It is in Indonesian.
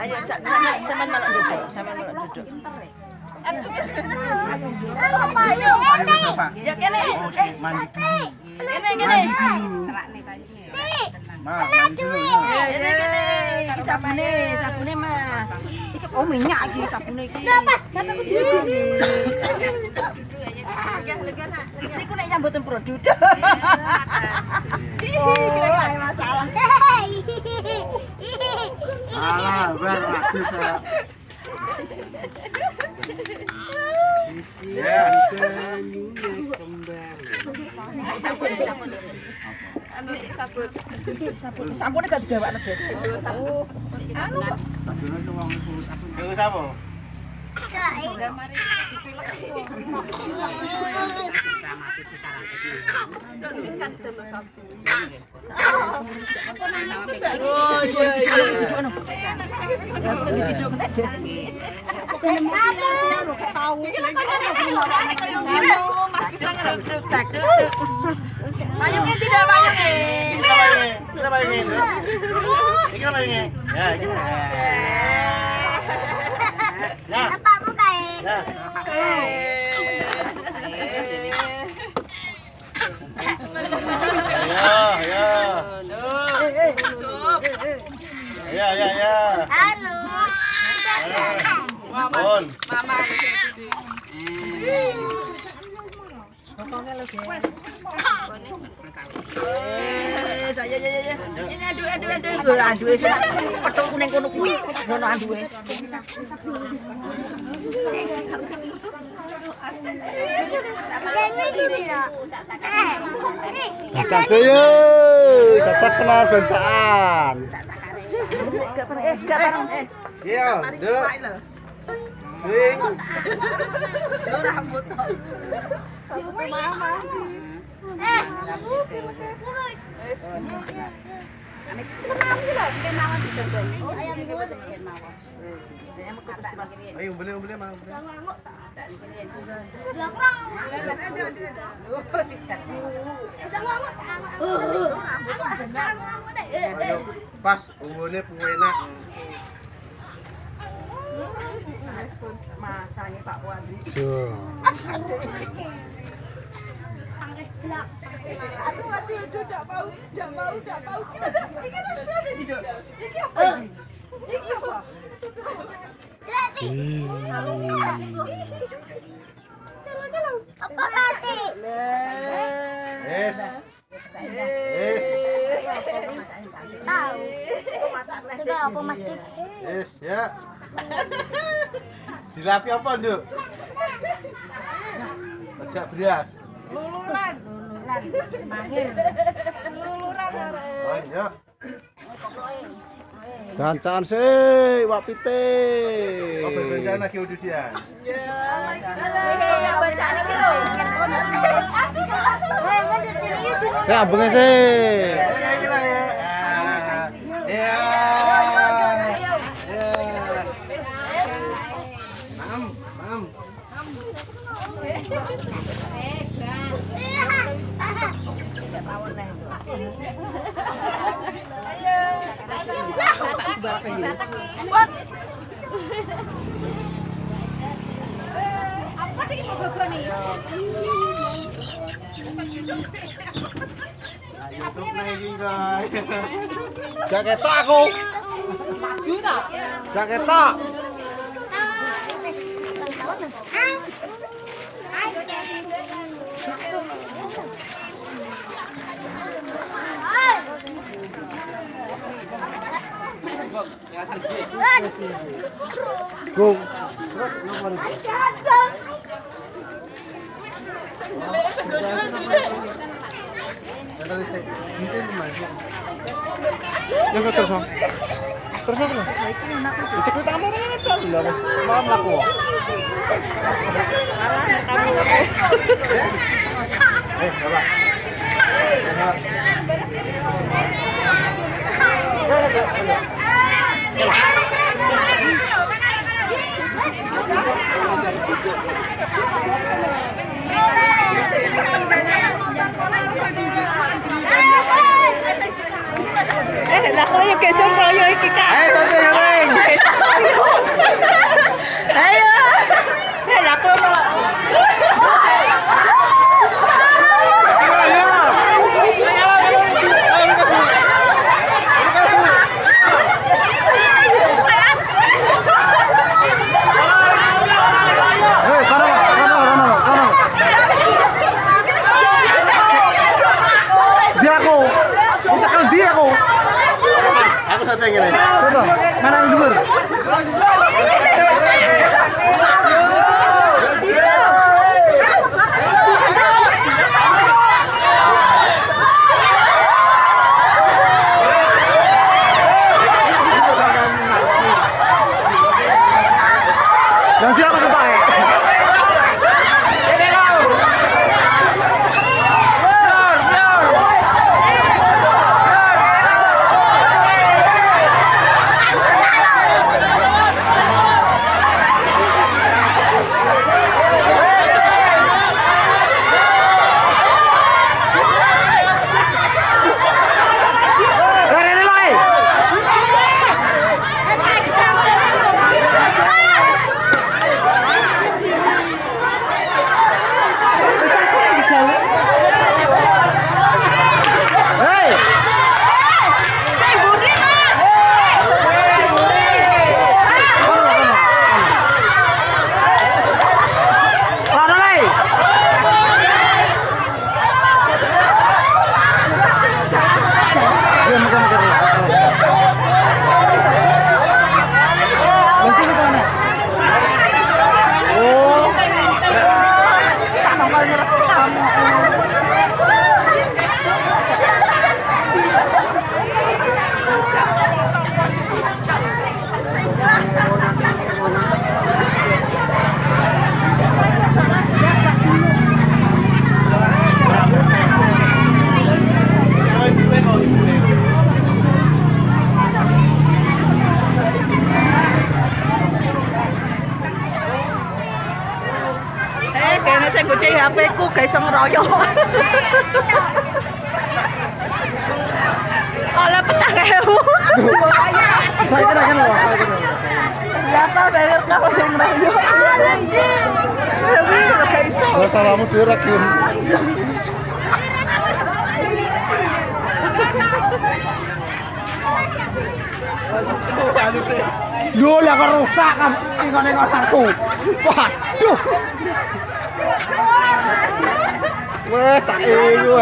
Ayo sama malah duduk, sama malah duduk. Apa ayo? Ya kene. Mandi. Kene. Mandi dulu. Iki sabune mah. Oh minyak iki sabune iki. Niku nek nyambutin produk. Oh, masalah. Alah, bar bagus ya. Ya, Sampune gak digawakno, Des. Oh, anu kok. Dewe sapa? Oh iya, duduk anu. Ya aku lagi duduk nek Des. Aku gak tahu. Payungnya tidak payungnya. Kita bayangin. Kita bayangin. Ya, gitu. Ya. Bapakmu kayak. Ya. Ya. Halo. Mama. Ya. Ini adu sih. Petung kuning kono kuwi, ngono aduwe. Cacat saya. Cacat kenal bencaan. Gak bareng. Iya, Duk. Swing. Rambut. Mama. Ayo beli mau. Pas umurnya enak. Masanya Pak Wandi. Aduh, udah mau. Ini apa ini? Ini apa? Apa mati? Yes. Tahu. Sudah apa mesti? Yes, ya. Dilapi apa, Nduk? Agak beras. Luluran. Oh, iya. Gancaan sih, Wak Pite. Oh, berbeda lagi ududian. Ya, bacaan iki lho. Saya ambengnya sih. Ya. Mam. Gak ketok aku. Maju ta? Gak ketok. Gung. Yang terus terus apa lah? Cek di tangan orang ada lah mas. Malam laku. Bapak. Lah kowe gesung royo iki Kak. Ayo syuting. Ayo. Lah aku mau. Aku satu yang ini. Coba, mana yang luar? Yang dia aku suka ya. Kayaknya saya kucing HP ku kayak iso ngeroyok. Oleh petang ewu. Saya kena kan loh. Berapa bayar kalau ngeroyok? Anjing. Tapi kayak iso. Salamu dhewe ra gelem. Lho lah kok rusak kan ingon-ingonanku. Waduh. Wes tak ewu.